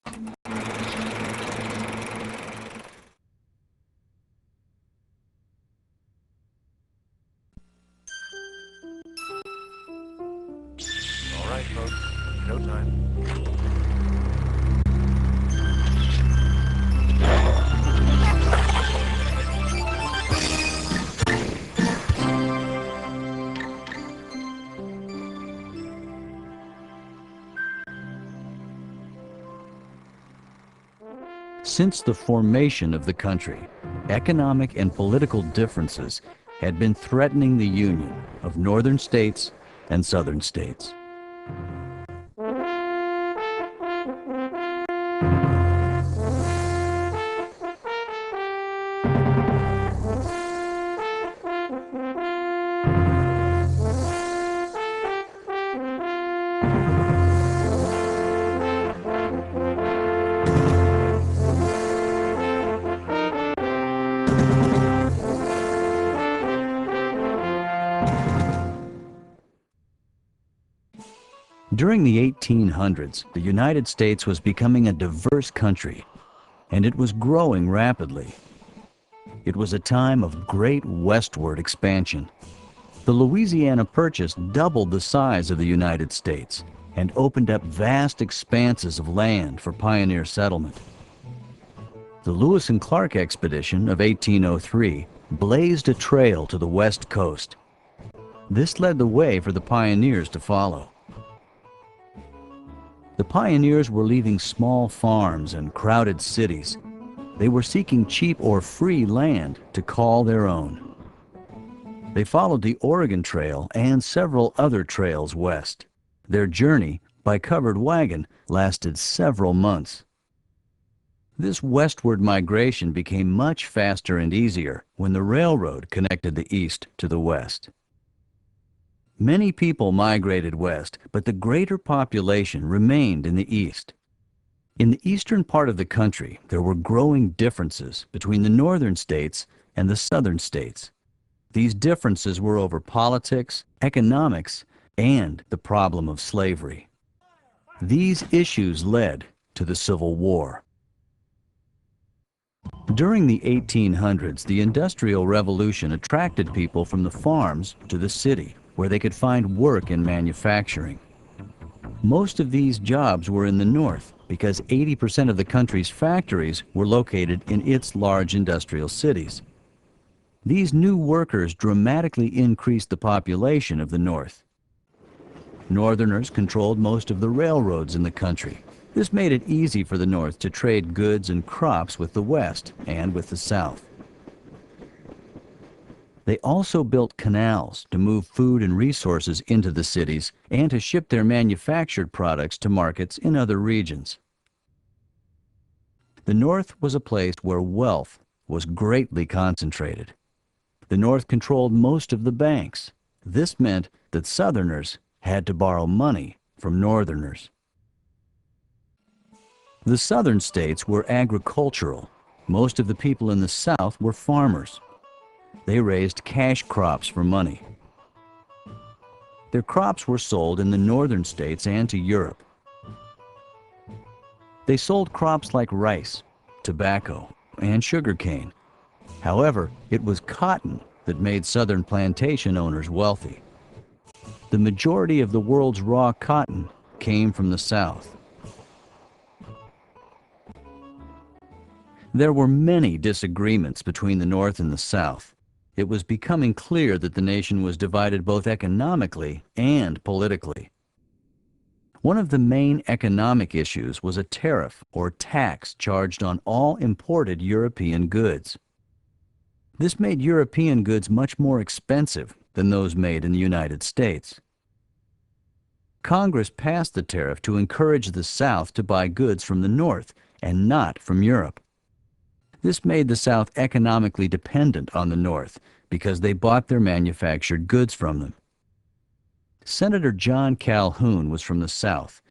All right, folks. Showtime. Since the formation of the country, economic and political differences had been threatening the union of northern states and southern states. During the 1800s, the United States was becoming a diverse country, and it was growing rapidly. It was a time of great westward expansion. The Louisiana Purchase doubled the size of the United States and opened up vast expanses of land for pioneer settlement. The Lewis and Clark expedition of 1803 blazed a trail to the west coast. This led the way for the pioneers to follow. The pioneers were leaving small farms and crowded cities. They were seeking cheap or free land to call their own. They followed the Oregon Trail and several other trails west. Their journey, by covered wagon, lasted several months. This westward migration became much faster and easier when the railroad connected the east to the west. Many people migrated west, but the greater population remained in the east. In the eastern part of the country, there were growing differences between the northern states and the southern states. These differences were over politics, economics, and the problem of slavery. These issues led to the Civil War. During the 1800s, the Industrial Revolution attracted people from the farms to the city, where they could find work in manufacturing. Most of these jobs were in the north because 80% of the country's factories were located in its large industrial cities. These new workers dramatically increased the population of the north. Northerners controlled most of the railroads in the country. This made it easy for the north to trade goods and crops with the west and with the south. They also built canals to move food and resources into the cities and to ship their manufactured products to markets in other regions. The North was a place where wealth was greatly concentrated. The North controlled most of the banks. This meant that Southerners had to borrow money from Northerners. The Southern states were agricultural. Most of the people in the South were farmers. They raised cash crops for money. Their crops were sold in the northern states and to Europe. They sold crops like rice, tobacco, and sugarcane. However, it was cotton that made southern plantation owners wealthy. The majority of the world's raw cotton came from the South. There were many disagreements between the North and the South. It was becoming clear that the nation was divided both economically and politically. One of the main economic issues was a tariff or tax charged on all imported European goods. This made European goods much more expensive than those made in the United States. Congress passed the tariff to encourage the South to buy goods from the North and not from Europe. This made the South economically dependent on the North because they bought their manufactured goods from them. Senator John Calhoun was from the South,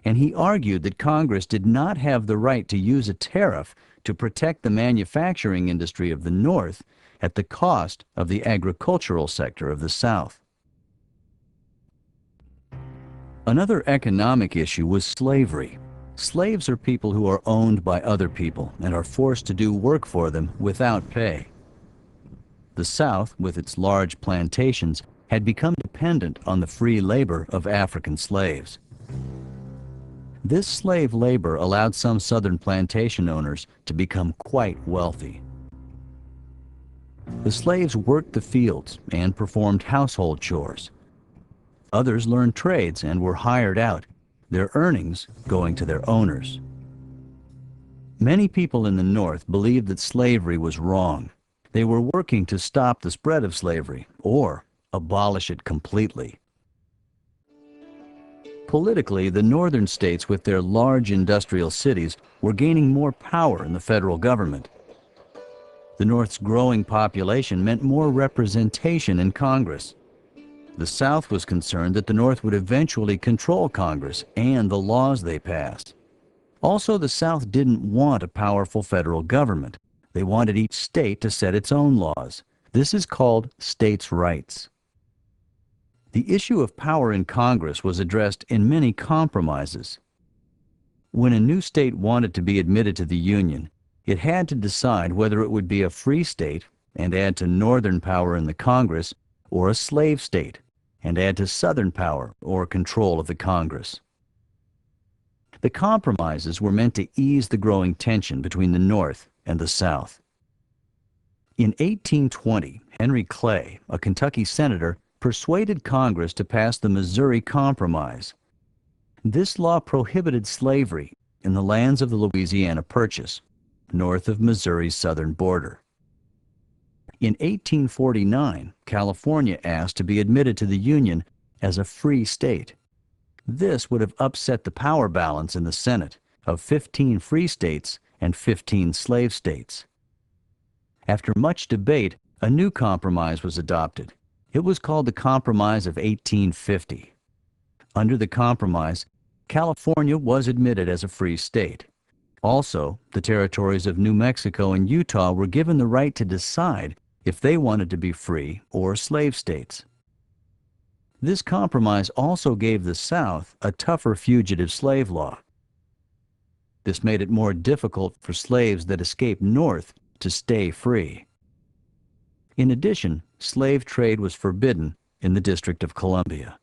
and he argued that Congress did not have the right to use a tariff to protect the manufacturing industry of the North at the cost of the agricultural sector of the South. Another economic issue was slavery. Slaves are people who are owned by other people and are forced to do work for them without pay. The South, with its large plantations, had become dependent on the free labor of African slaves. This slave labor allowed some Southern plantation owners to become quite wealthy. The slaves worked the fields and performed household chores. Others learned trades and were hired out, their earnings going to their owners. Many people in the North believed that slavery was wrong. They were working to stop the spread of slavery or abolish it completely. Politically, the northern states with their large industrial cities were gaining more power in the federal government. The North's growing population meant more representation in Congress. The South was concerned that the North would eventually control Congress and the laws they passed. Also, the South didn't want a powerful federal government. They wanted each state to set its own laws. This is called states' rights. The issue of power in Congress was addressed in many compromises. When a new state wanted to be admitted to the Union, it had to decide whether it would be a free state and add to Northern power in the Congress, or a slave state and add to Southern power or control of the Congress. The compromises were meant to ease the growing tension between the North and the South. In 1820, Henry Clay, a Kentucky senator, persuaded Congress to pass the Missouri Compromise. This law prohibited slavery in the lands of the Louisiana Purchase, north of Missouri's southern border. In 1849, California asked to be admitted to the Union as a free state. This would have upset the power balance in the Senate of 15 free states and 15 slave states. After much debate, a new compromise was adopted. It was called the Compromise of 1850. Under the compromise, California was admitted as a free state. Also, the territories of New Mexico and Utah were given the right to decide if they wanted to be free or slave states. This compromise also gave the South a tougher fugitive slave law. This made it more difficult for slaves that escaped north to stay free. In addition, slave trade was forbidden in the District of Columbia.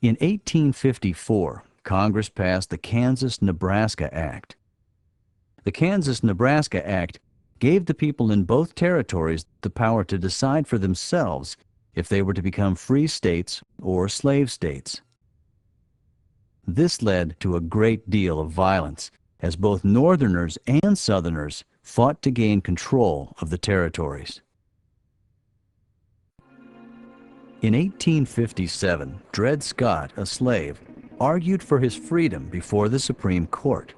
In 1854, Congress passed the Kansas-Nebraska Act. The Kansas-Nebraska Act gave the people in both territories the power to decide for themselves if they were to become free states or slave states. This led to a great deal of violence, as both Northerners and Southerners fought to gain control of the territories. In 1857, Dred Scott, a slave, argued for his freedom before the Supreme Court.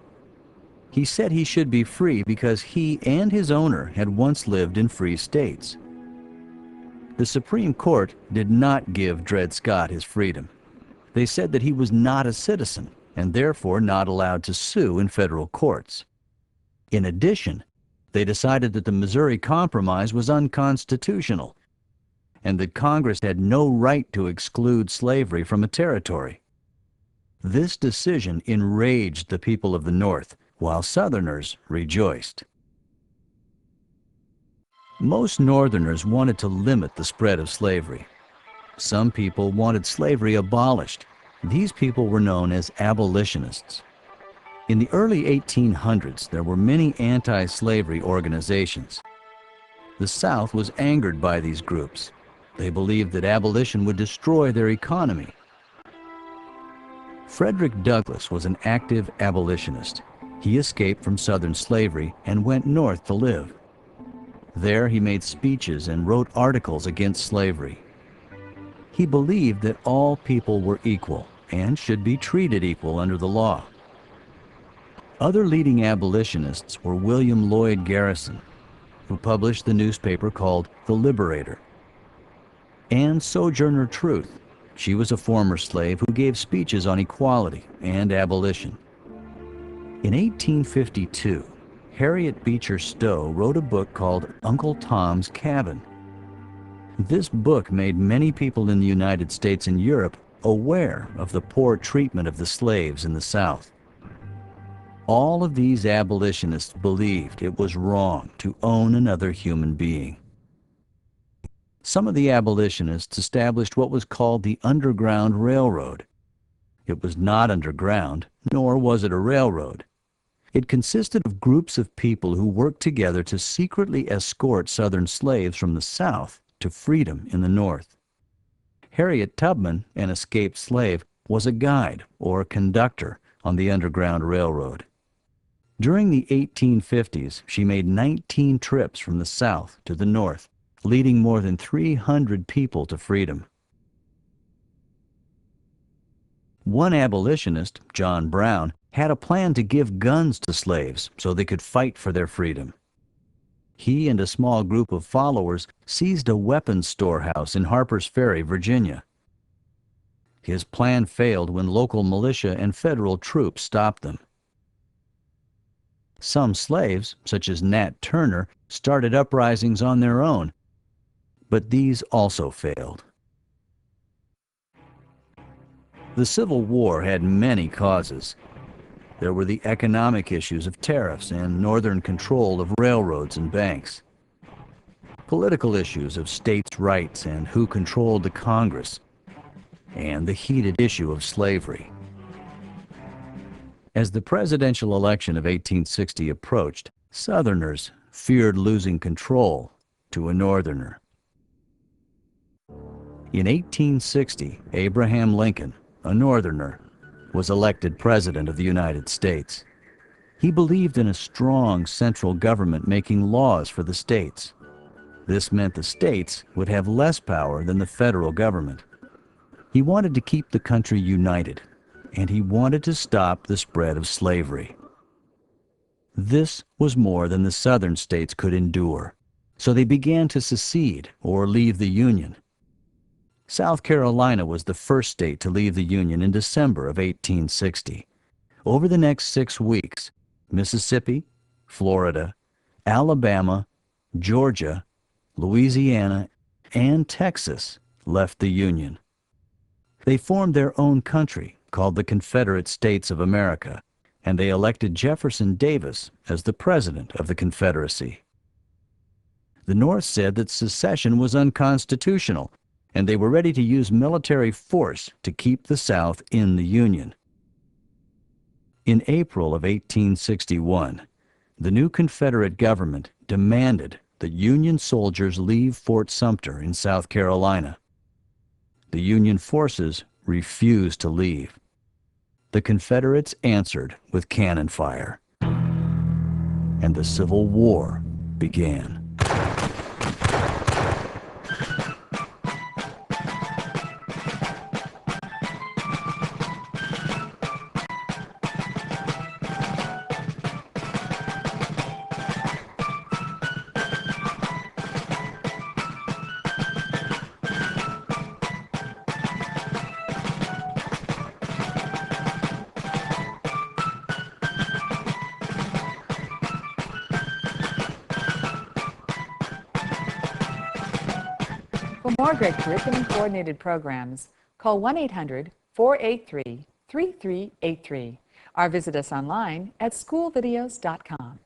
He said he should be free because he and his owner had once lived in free states. The Supreme Court did not give Dred Scott his freedom. They said that he was not a citizen and therefore not allowed to sue in federal courts. In addition, they decided that the Missouri Compromise was unconstitutional and that Congress had no right to exclude slavery from a territory. This decision enraged the people of the North, while Southerners rejoiced. Most Northerners wanted to limit the spread of slavery. Some people wanted slavery abolished. These people were known as abolitionists. In the early 1800s, there were many anti-slavery organizations. The South was angered by these groups. They believed that abolition would destroy their economy. Frederick Douglass was an active abolitionist. He escaped from Southern slavery and went north to live. There he made speeches and wrote articles against slavery. He believed that all people were equal and should be treated equal under the law. Other leading abolitionists were William Lloyd Garrison, who published the newspaper called The Liberator, and Sojourner Truth. She was a former slave who gave speeches on equality and abolition. In 1852, Harriet Beecher Stowe wrote a book called Uncle Tom's Cabin. This book made many people in the United States and Europe aware of the poor treatment of the slaves in the South. All of these abolitionists believed it was wrong to own another human being. Some of the abolitionists established what was called the Underground Railroad. It was not underground, nor was it a railroad. It consisted of groups of people who worked together to secretly escort Southern slaves from the South to freedom in the North. Harriet Tubman, an escaped slave, was a guide or conductor on the Underground Railroad. During the 1850s, she made 19 trips from the South to the North, leading more than 300 people to freedom. One abolitionist, John Brown, had a plan to give guns to slaves so they could fight for their freedom. He and a small group of followers seized a weapons storehouse in Harpers Ferry, Virginia. His plan failed when local militia and federal troops stopped them. Some slaves, such as Nat Turner, started uprisings on their own, but these also failed. The Civil War had many causes. There were the economic issues of tariffs and Northern control of railroads and banks. Political issues of states' rights and who controlled the Congress, and the heated issue of slavery. As the presidential election of 1860 approached, Southerners feared losing control to a Northerner. In 1860, Abraham Lincoln, a Northerner, was elected President of the United States. He believed in a strong central government making laws for the states. This meant the states would have less power than the federal government. He wanted to keep the country united, and he wanted to stop the spread of slavery. This was more than the Southern states could endure, so they began to secede or leave the Union. South Carolina was the first state to leave the Union in December of 1860. Over the next 6 weeks, Mississippi, Florida, Alabama, Georgia, Louisiana, and Texas left the Union. They formed their own country called the Confederate States of America, and they elected Jefferson Davis as the president of the Confederacy. The North said that secession was unconstitutional, and they were ready to use military force to keep the South in the Union. In April of 1861, the new Confederate government demanded that Union soldiers leave Fort Sumter in South Carolina. The Union forces refused to leave. The Confederates answered with cannon fire, and the Civil War began. For more great curriculum-coordinated programs, call 1-800-483-3383 or visit us online at schoolvideos.com.